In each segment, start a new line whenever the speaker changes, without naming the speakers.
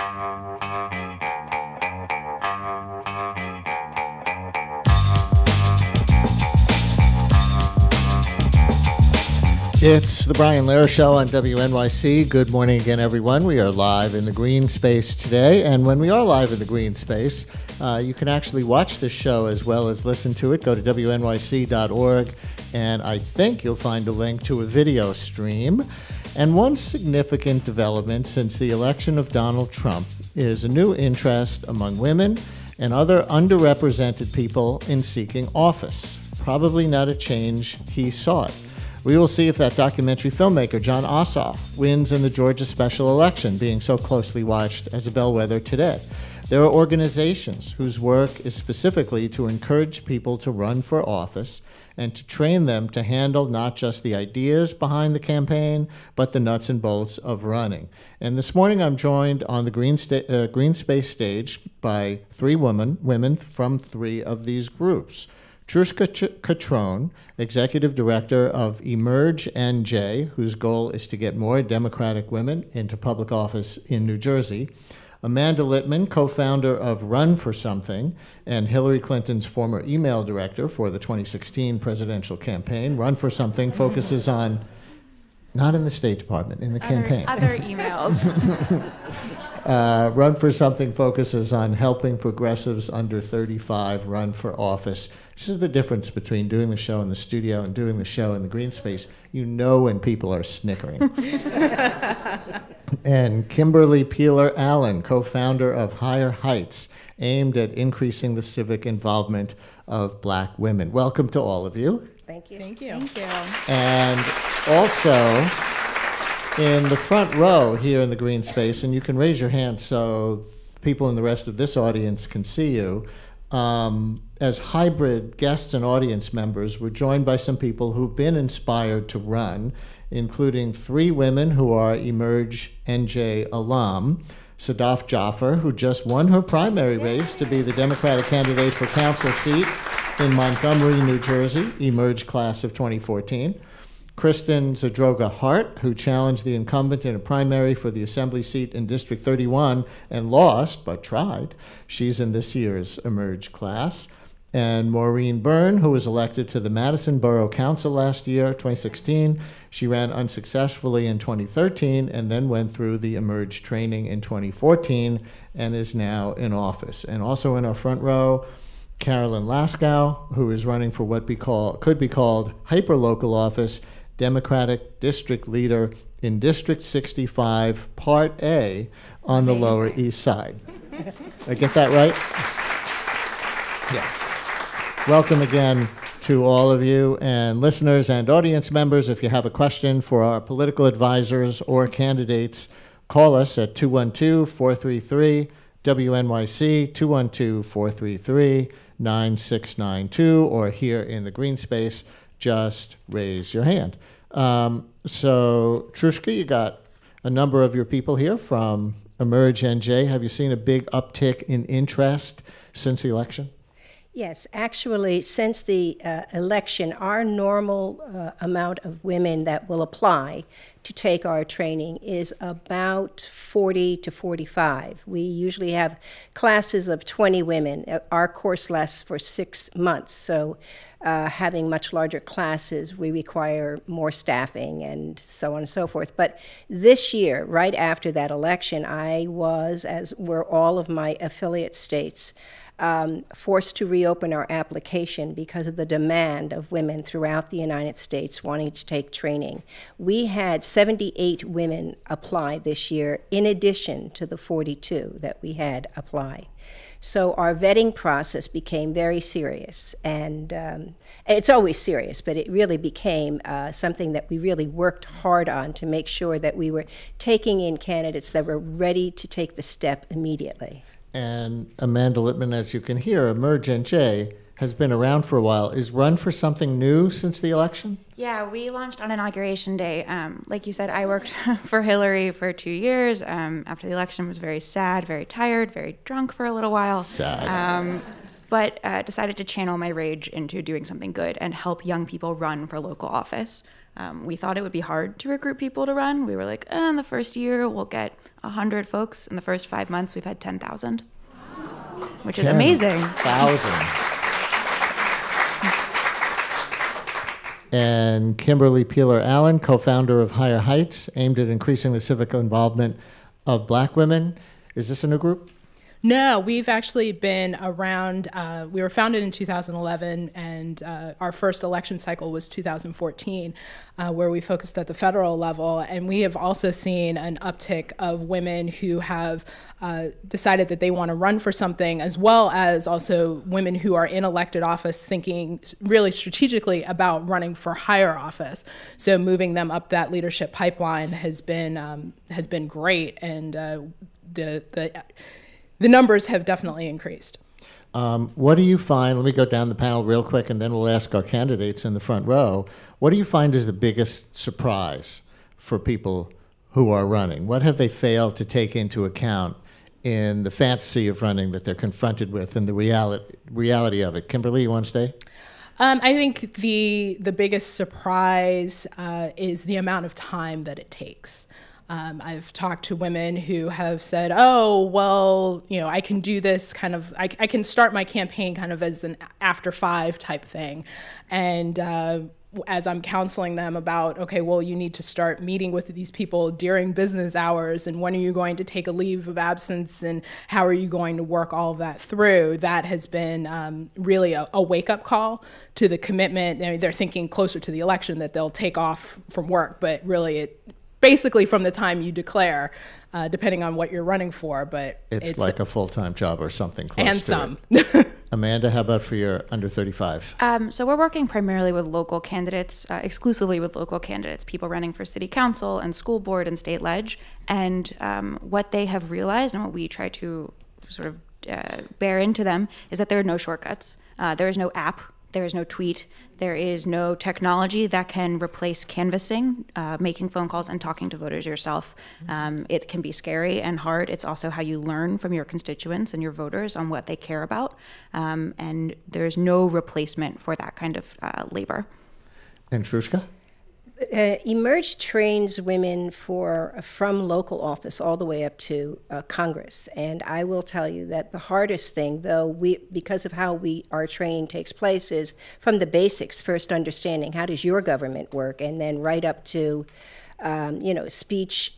It's the Brian Lehrer Show on WNYC. Good morning again, everyone. We are live in the green space today, and when we are live in the green space, you can actually watch this show as well as listen to it. Go to WNYC.org, and I think you'll find a link to a video stream. And one significant development since the election of Donald Trump is a new interest among women and other underrepresented people in seeking office. Probably not a change he sought. We will see if that documentary filmmaker, Jon Ossoff, wins in the Georgia special election, being so closely watched as a bellwether today. There are organizations whose work is specifically to encourage people to run for office and to train them to handle not just the ideas behind the campaign, but the nuts and bolts of running. And this morning I'm joined on the Green Space stage by three women from three of these groups. Truscha Quatrone, Executive Director of Emerge NJ, whose goal is to get more Democratic women into public office in New Jersey. Amanda Litman, co-founder of Run for Something and Hillary Clinton's former email director for the 2016 presidential campaign. Run for Something focuses on, not in the State Department, in the campaign.
Other emails.
Run for Something focuses on helping progressives under 35 run for office. This is the difference between doing the show in the studio and doing the show in the green space. You know when people are snickering. And Kimberly Peeler-Allen, co-founder of Higher Heights, aimed at increasing the civic involvement of Black women. Welcome to all of you.
Thank you.
Thank you.
Thank you.
And also, in the front row here in the green space, and you can raise your hand so people in the rest of this audience can see you, as hybrid guests and audience members, we're joined by some people who've been inspired to run, including three women who are Emerge NJ alum. Sadaf Jaffer, who just won her primary race to be the Democratic candidate for council seat in Montgomery, New Jersey, Emerge class of 2014. Kristen Zadroga-Hart, who challenged the incumbent in a primary for the assembly seat in District 31 and lost, but tried. She's in this year's Emerge class. And Maureen Byrne, who was elected to the Madison Borough Council last year, 2016. She ran unsuccessfully in 2013 and then went through the Emerge training in 2014 and is now in office. And also in our front row, Carolyn Laskow, who is running for what could be called hyperlocal office, Democratic District Leader in District 65, Part A on the Lower East Side. Did I get that right? Yes. Welcome again to all of you and listeners and audience members. If you have a question for our political advisors or candidates, call us at 212-433-WNYC, 212-433-9692, or here in the green space, just raise your hand. So, Truscha, you got a number of your people here from Emerge NJ. Have you seen a big uptick in interest since the election?
Yes, actually, since the election, our normal amount of women that will apply to take our training is about 40 to 45. We usually have classes of 20 women. Our course lasts for 6 months, so having much larger classes, we require more staffing and so on and so forth. But this year, right after that election, I was, as were all of my affiliate states, forced to reopen our application because of the demand of women throughout the United States wanting to take training. We had 78 women apply this year, in addition to the 42 that we had apply. So our vetting process became very serious, and it's always serious, but it really became something that we really worked hard on to make sure that we were taking in candidates that were ready to take the step immediately.
And Amanda Litman, as you can hear, Emerge NJ has been around for a while. Is Run for Something new since the election?
Yeah, we launched on Inauguration Day. Like you said, I worked for Hillary for 2 years. After the election, was very sad, very tired, very drunk for a little while.
Sad.
But decided to channel my rage into doing something good and help young people run for local office. We thought it would be hard to recruit people to run. We were like, in the first year, we'll get 100 folks. In the first 5 months, we've had 10,000, which is amazing.
10,000. And Kimberly Peeler-Allen, co-founder of Higher Heights, aimed at increasing the civic involvement of Black women. Is this a new group?
No, we've actually been around. We were founded in 2011, and our first election cycle was 2014, where we focused at the federal level. And we have also seen an uptick of women who have decided that they want to run for something, as well as also women who are in elected office thinking really strategically about running for higher office. So moving them up that leadership pipeline has been great, and the numbers have definitely increased.
What do you find, let me go down the panel real quick and then we'll ask our candidates in the front row. What do you find is the biggest surprise for people who are running? What have they failed to take into account in the fantasy of running that they're confronted with and the reality of it? Kimberly, you want to stay?
I think the biggest surprise is the amount of time that it takes. I've talked to women who have said, oh, well, I can do this kind of, I can start my campaign kind of as an after 5 type thing. And as I'm counseling them about, okay, well, you need to start meeting with these people during business hours, and when are you going to take a leave of absence, and how are you going to work all of that through? That has been really a wake-up call to the commitment. They're thinking closer to the election that they'll take off from work, but really basically from the time you declare, depending on what you're running for, but
it's like a full-time job or something close
and
to
some.
It. Amanda, how about for your under 35s?
So we're working primarily with local candidates, exclusively with local candidates, people running for city council and school board and state ledge. And what they have realized and what we try to sort of bear into them is that there are no shortcuts. There is no app. There is no tweet. There is no technology that can replace canvassing, making phone calls, and talking to voters yourself. It can be scary and hard. It's also how you learn from your constituents and your voters on what they care about. And there's no replacement for that kind of labor.
And Truscha?
Emerge trains women from local office all the way up to Congress. And I will tell you that the hardest thing, though, because of how our training takes place, is from the basics, first understanding how does your government work, and then right up to, speech,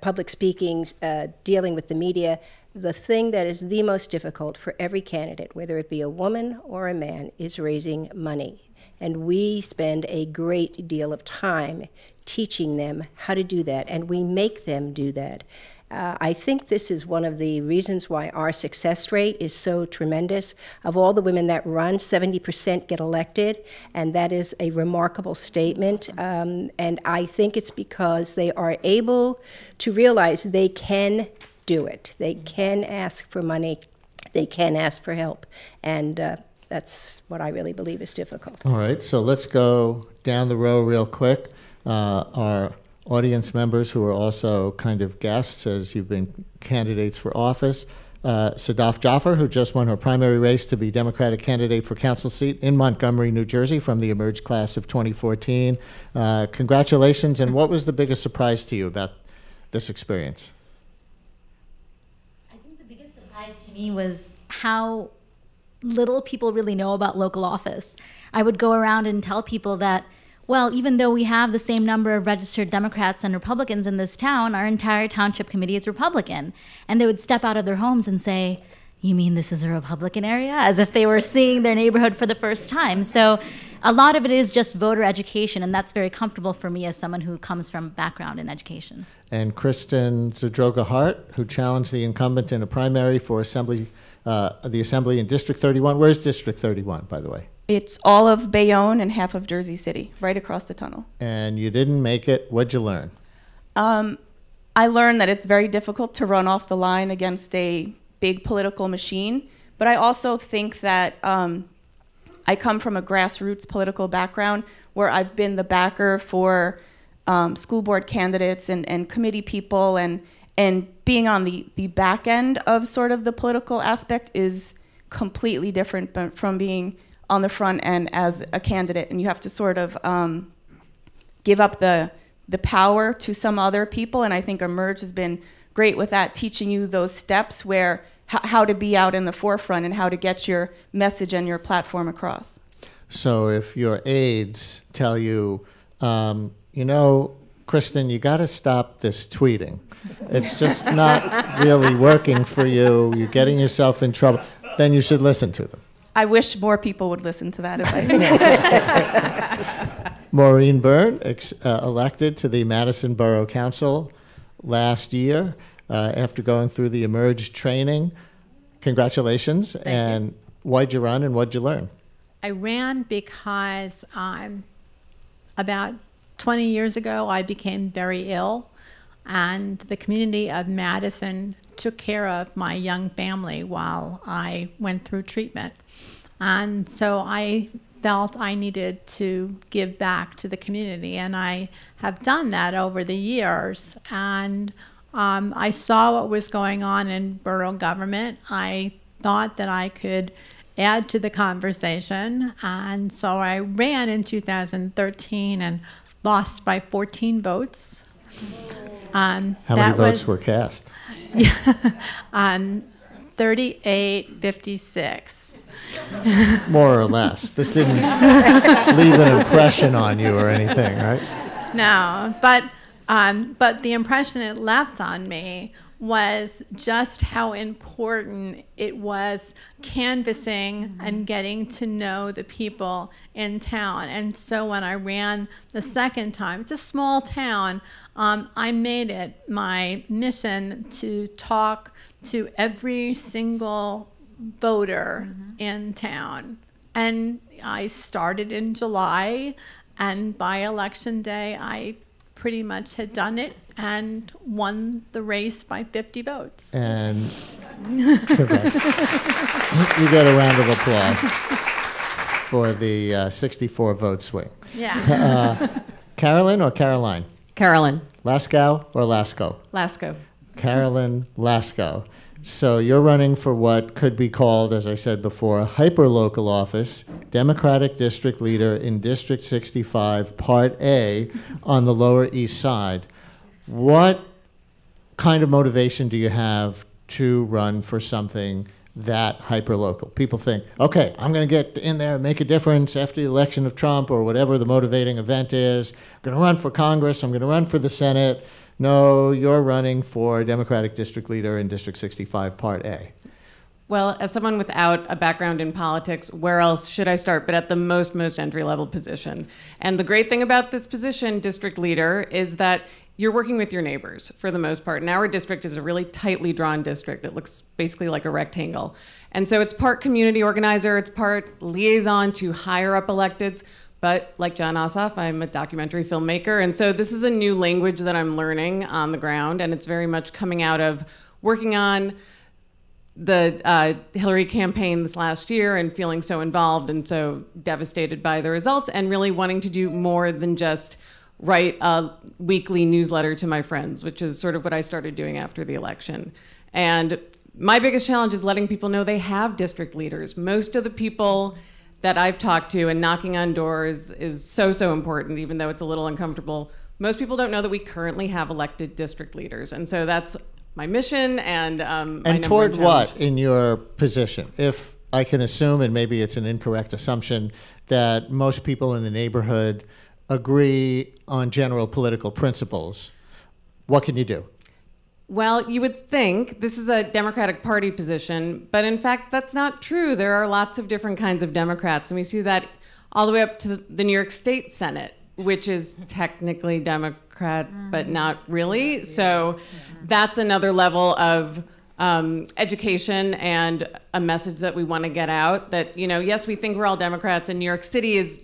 public speaking, dealing with the media. The thing that is the most difficult for every candidate, whether it be a woman or a man, is raising money. And we spend a great deal of time teaching them how to do that, and we make them do that. I think this is one of the reasons why our success rate is so tremendous. Of all the women that run, 70% get elected, and that is a remarkable statement. And I think it's because they are able to realize they can do it. They can ask for money. They can ask for help. And that's what I really believe is difficult.
All right, so let's go down the row real quick. Our audience members who are also kind of guests as you've been candidates for office. Sadaf Jaffer, who just won her primary race to be Democratic candidate for council seat in Montgomery, New Jersey from the Emerge class of 2014. Congratulations, and what was the biggest surprise to you about this experience?
I think the biggest surprise to me was how little people really know about local office. I would go around and tell people that, well, even though we have the same number of registered Democrats and Republicans in this town, our entire township committee is Republican. And they would step out of their homes and say, you mean this is a Republican area? As if they were seeing their neighborhood for the first time. So a lot of it is just voter education, and that's very comfortable for me as someone who comes from a background in education.
And Kristen Zadroga-Hart, who challenged the incumbent in a primary for the Assembly in District 31. Where's District 31, by the way?
It's all of Bayonne and half of Jersey City, right across the tunnel.
And you didn't make it. What'd you learn?
I learned that it's very difficult to run off the line against a big political machine, but I also think that I come from a grassroots political background where I've been the backer for school board candidates and committee people, and being on the back end of sort of the political aspect is completely different from being on the front end as a candidate. And you have to sort of give up the power to some other people. And I think Emerge has been great with that, teaching you those steps where how to be out in the forefront and how to get your message and your platform across.
So if your aides tell you, Kristen, you got to stop this tweeting. It's just not really working for you. You're getting yourself in trouble. Then you should listen to them.
I wish more people would listen to that advice.
Maureen Byrne, elected to the Madison Borough Council last year after going through the Emerge training. Congratulations.
Thank you.
Why'd you run and what'd you learn?
I ran because about 20 years ago, I became very ill, and the community of Madison took care of my young family while I went through treatment. And so I felt I needed to give back to the community, and I have done that over the years. And I saw what was going on in borough government. I thought that I could add to the conversation, and so I ran in 2013 and lost by 14 votes.
How many votes were cast?
38-56.
More or less. This didn't leave an impression on you or anything, right?
No, but the impression it left on me was just how important it was canvassing and getting to know the people in town. And so when I ran the second time, it's a small town, I made it my mission to talk to every single voter in town. And I started in July, and by election day, I pretty much had done it and won the race by 50 votes.
And congrats. You get a round of applause for the 64 vote swing.
Yeah.
Carolyn or Caroline?
Carolyn.
Laskow or Laskow?
Laskow.
Carolyn Laskow. So you're running for what could be called, as I said before, a hyperlocal office, Democratic District Leader in District 65, Part A, on the Lower East Side. What kind of motivation do you have to run for something that hyperlocal? People think, okay, I'm going to get in there and make a difference after the election of Trump or whatever the motivating event is. I'm going to run for Congress. I'm going to run for the Senate. No, you're running for Democratic District Leader in District 65, Part A.
Well, as someone without a background in politics, where else should I start but at the most entry-level position? And the great thing about this position, District Leader, is that you're working with your neighbors for the most part. And our district is a really tightly drawn district. It looks basically like a rectangle. And so it's part community organizer, it's part liaison to higher up electeds. But like John Ossoff, I'm a documentary filmmaker. And so this is a new language that I'm learning on the ground. And it's very much coming out of working on the Hillary campaign this last year and feeling so involved and so devastated by the results and really wanting to do more than just write a weekly newsletter to my friends, which is sort of what I started doing after the election. And my biggest challenge is letting people know they have district leaders. Most of the people that I've talked to and knocking on doors is so important, even though it's a little uncomfortable. Most people don't know that we currently have elected district leaders. And so that's my mission and my
And toward what in your position? If I can assume, and maybe it's an incorrect assumption, that most people in the neighborhood agree on general political principles, what can you do?
Well, you would think this is a Democratic Party position, but in fact, that's not true. There are lots of different kinds of Democrats, and we see that all the way up to the New York State Senate, which is technically Democrat, but not really. So that's another level of education and a message that we want to get out that, yes, we think we're all Democrats and New York City is,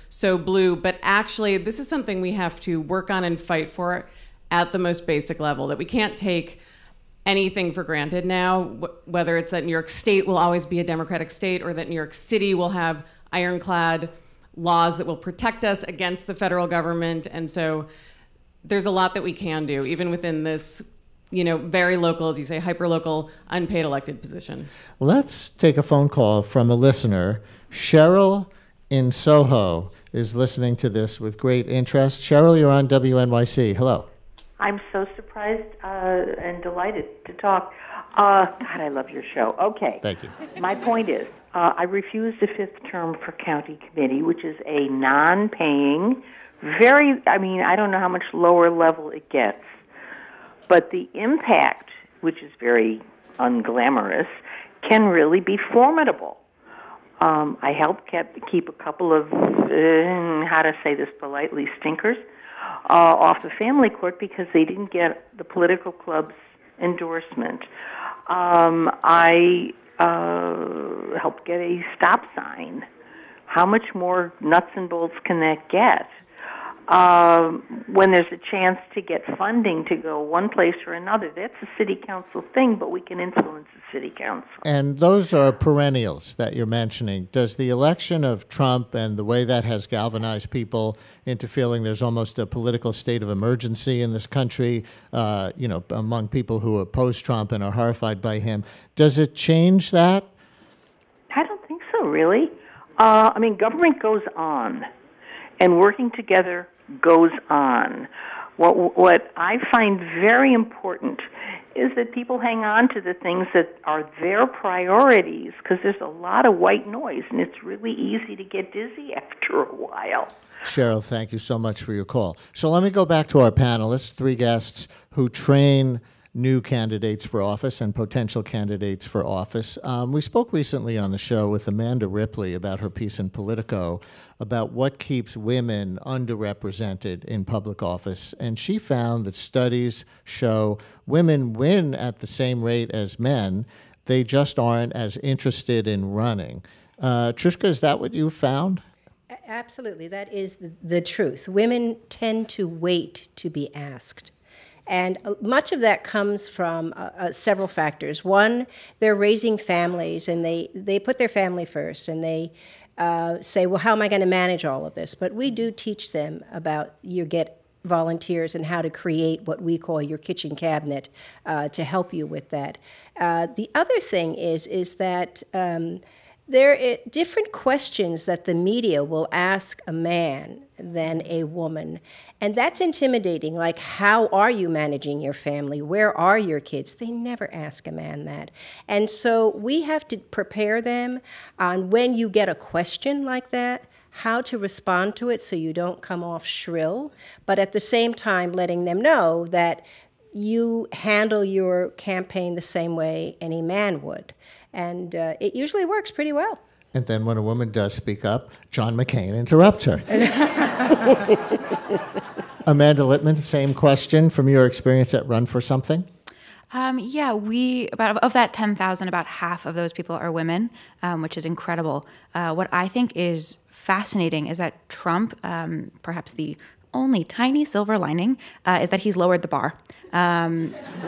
so blue, but actually this is something we have to work on and fight for at the most basic level, that we can't take anything for granted now, whether it's that New York State will always be a Democratic state or that New York City will have ironclad laws that will protect us against the federal government. And so there's a lot that we can do, even within this, very local, as you say, hyper-local, unpaid elected position.
Let's take a phone call from a listener. Cheryl in Soho is listening to this with great interest. Cheryl, you're on WNYC. Hello.
I'm so surprised and delighted to talk. God, I love your show. Okay.
Thank you.
My point is, I refused a fifth term for county committee, which is a non-paying, I don't know how much lower level it gets, but the impact, which is very unglamorous, can really be formidable. I helped keep a couple of, how to say this politely, stinkers off the family court because they didn't get the political club's endorsement. I helped get a stop sign. How much more nuts and bolts can that get? When there's a chance to get funding to go one place or another, that's a city council thing, but we can influence the city council.
And those are perennials that you're mentioning. Does the election of Trump and the way that has galvanized people into feeling there's almost a political state of emergency in this country, among people who oppose Trump and are horrified by him, does it change that?
I don't think so, really. Government goes on, and working together goes on. What I find very important is that people hang on to the things that are their priorities, because there's a lot of white noise, and it's really easy to get dizzy after a while.
Cheryl, thank you so much for your call. So let me go back to our panelists, three guests who train new candidates for office and potential candidates for office. We spoke recently on the show with Amanda Ripley about her piece in Politico about what keeps women underrepresented in public office. And she found that studies show women win at the same rate as men. They just aren't as interested in running. Truscha, is that what you found?
Absolutely. That is the truth. Women tend to wait to be asked. And much of that comes from several factors. One, they're raising families, and they put their family first, and they say, well, how am I going to manage all of this? But we do teach them about you get volunteers and how to create what we call your kitchen cabinet to help you with that. The other thing is that there are different questions that the media will ask a man than a woman. And that's intimidating, like, how are you managing your family? Where are your kids? They never ask a man that. And so we have to prepare them on when you get a question like that, how to respond to it so you don't come off shrill, but at the same time letting them know that you handle your campaign the same way any man would. And it usually works pretty well.
And then when a woman does speak up, John McCain interrupts her. Amanda Litman, same question from your experience at Run for Something.
Of that 10,000, about half of those people are women, which is incredible. What I think is fascinating is that Trump, perhaps the only tiny silver lining, is that he's lowered the bar.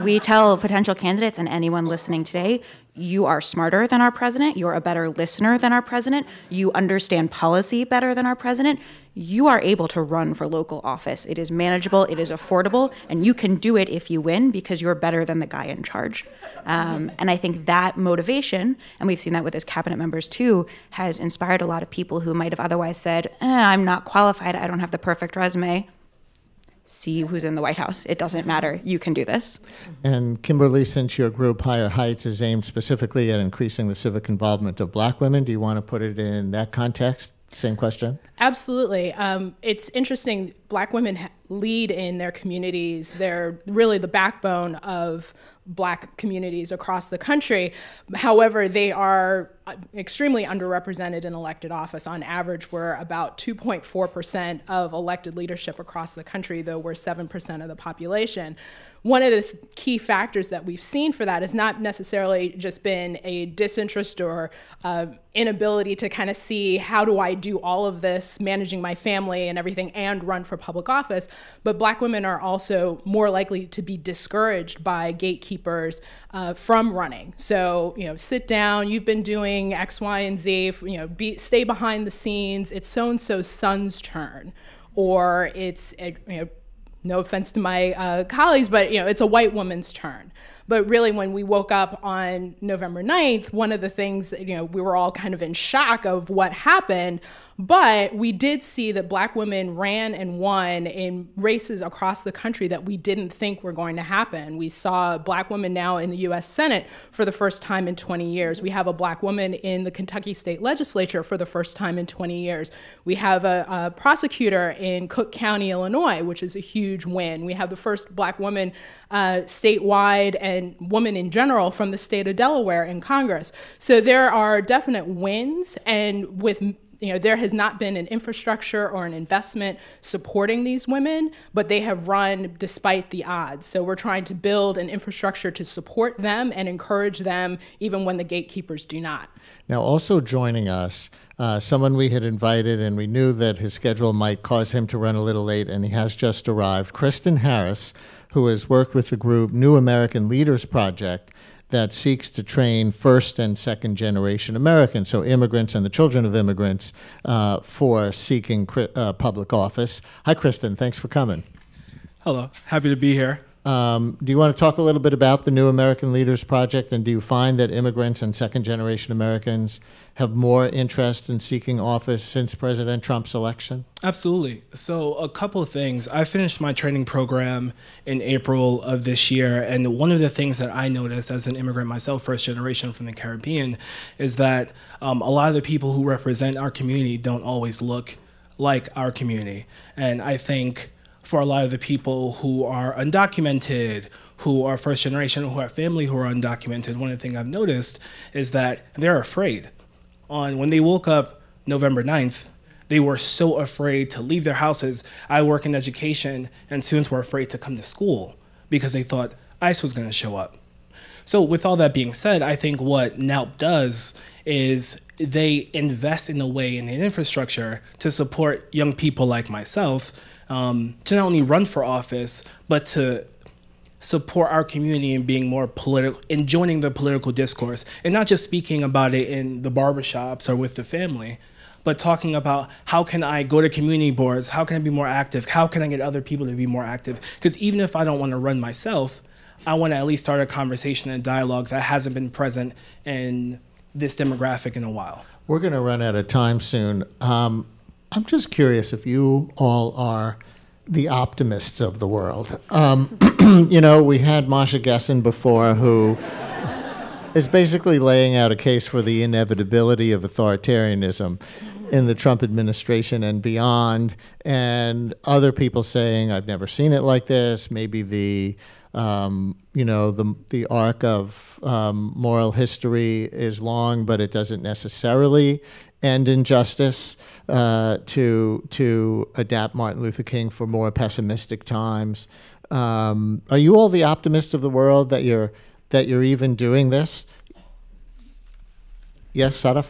We tell potential candidates and anyone listening today, you are smarter than our president. You're a better listener than our president. You understand policy better than our president. You are able to run for local office. It is manageable, it is affordable, and you can do it if you win because you're better than the guy in charge. And I think that motivation, and we've seen that with his cabinet members too, has inspired a lot of people who might have otherwise said, I'm not qualified, I don't have the perfect resume. See who's in the White House. It doesn't matter. You can do this.
And Kimberly, since your group Higher Heights is aimed specifically at increasing the civic involvement of Black women, do you want to put it in that context? Same question.
Absolutely. It's interesting. Black women lead in their communities. They're really the backbone of Black communities across the country. However, they are extremely underrepresented in elected office. On average, we're about 2.4% of elected leadership across the country, though we're 7% of the population. One of the key factors that we've seen for that has not necessarily just been a disinterest or inability to kind of see how do I do all of this, managing my family and everything, and run for public office, but Black women are also more likely to be discouraged by gatekeepers from running. So, sit down, you've been doing X, Y, and Z, stay behind the scenes, it's so-and-so's son's turn, or it's, no offense to my colleagues, but it's a white woman's turn. But really, when we woke up on November 9th, one of the things, we were all kind of in shock of what happened, But we did see that Black women ran and won in races across the country that we didn't think were going to happen. We saw Black women now in the U.S. Senate for the first time in 20 years. We have a Black woman in the Kentucky State Legislature for the first time in 20 years. We have a prosecutor in Cook County, Illinois, which is a huge win. We have the first Black woman statewide and woman in general from the state of Delaware in Congress. So there are definite wins, and with there has not been an infrastructure or an investment supporting these women, but they have run despite the odds. So we're trying to build an infrastructure to support them and encourage them even when the gatekeepers do not.
Now, also joining us, someone we had invited, and we knew that his schedule might cause him to run a little late, and he has just arrived, Kristen Harris, who has worked with the group New American Leaders Project, that seeks to train first and second generation Americans, so immigrants and the children of immigrants, for seeking public office. Hi, Kristen. Thanks for coming.
Hello. Happy to be here.
Do you want to talk a little bit about the New American Leaders Project, and do you find that immigrants and second generation Americans have more interest in seeking office since President Trump's election?
Absolutely. So a couple of things. I finished my training program in April of this year, and one of the things that I noticed as an immigrant myself, first generation from the Caribbean, is that a lot of the people who represent our community don't always look like our community. And I think for a lot of the people who are undocumented, who are first generation, who have family who are undocumented, one of the things I've noticed is that they're afraid. When they woke up November 9th, they were so afraid to leave their houses. I work in education, and students were afraid to come to school because they thought ICE was going to show up. So with all that being said, I think what NALP does is they invest in a way in an infrastructure to support young people like myself to not only run for office, but to support our community in being more political, in joining the political discourse, and not just speaking about it in the barbershops or with the family, but talking about how can I go to community boards, how can I be more active, how can I get other people to be more active? Because even if I don't want to run myself, I want to at least start a conversation and dialogue that hasn't been present in this demographic in a while.
We're going to run out of time soon. I'm just curious if you all are the optimists of the world. We had Masha Gessen before, who is basically laying out a case for the inevitability of authoritarianism in the Trump administration and beyond, and other people saying, I've never seen it like this. Maybe the arc of moral history is long, but it doesn't necessarily end in justice. To adapt Martin Luther King for more pessimistic times. Are you all the optimists of the world that you're even doing this? Yes, Sadaf?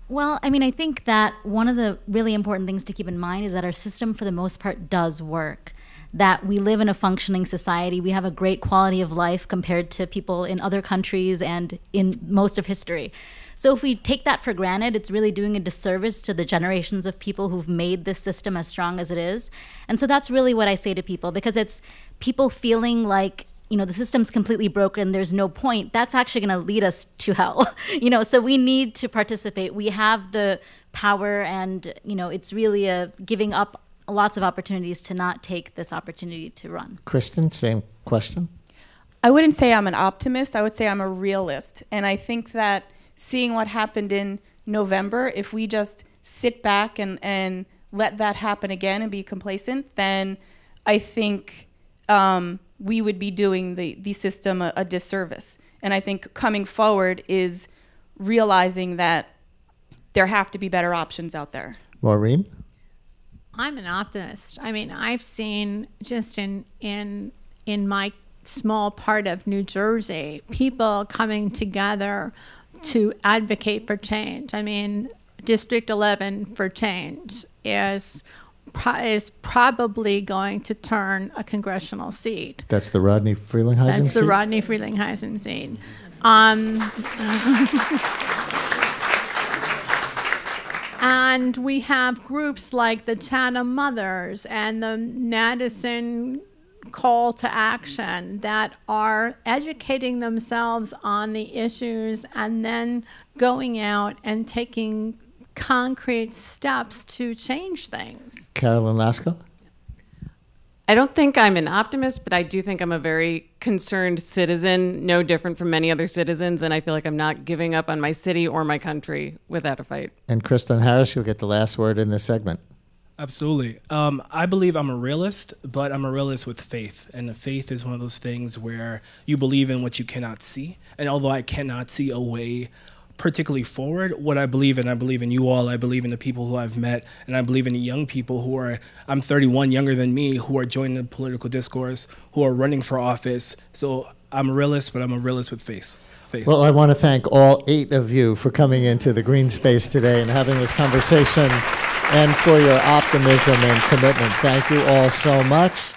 Well, I think that one of the really important things to keep in mind is that our system, for the most part, does work. That we live in a functioning society. We have a great quality of life compared to people in other countries and in most of history. So if we take that for granted, it's really doing a disservice to the generations of people who've made this system as strong as it is. And so that's really what I say to people, because it's people feeling like, the system's completely broken, there's no point. That's actually going to lead us to hell. So we need to participate. We have the power, and, it's really giving up lots of opportunities to not take this opportunity to run.
Kristen, same question.
I wouldn't say I'm an optimist. I would say I'm a realist. And I think that seeing what happened in November, if we just sit back and let that happen again and be complacent, then I think we would be doing the system a disservice. And I think coming forward is realizing that there have to be better options out there.
Maureen?
I'm an optimist. I've seen just in my small part of New Jersey, people coming together to advocate for change. District 11 for change is probably going to turn a congressional seat.
That's the Rodney Frelinghuysen seat?
That's the Rodney Frelinghuysen seat. And we have groups like the Chatham Mothers and the Madison Call to Action that are educating themselves on the issues and then going out and taking concrete steps to change things.
Carolyn Laskow?
I don't think I'm an optimist, but I do think I'm a very concerned citizen, no different from many other citizens, and I feel like I'm not giving up on my city or my country without a fight.
And Kristen Harris, you'll get the last word in this segment.
Absolutely. I believe I'm a realist, but I'm a realist with faith. And the faith is one of those things where you believe in what you cannot see. And although I cannot see a way particularly forward, what I believe in you all, I believe in the people who I've met, and I believe in the young people who are, I'm 31, younger than me, who are joining the political discourse, who are running for office. So I'm a realist, but I'm a realist with faith.
Well, I want to thank all 8 of you for coming into the Green Space today and having this conversation, and for your optimism and commitment. Thank you all so much.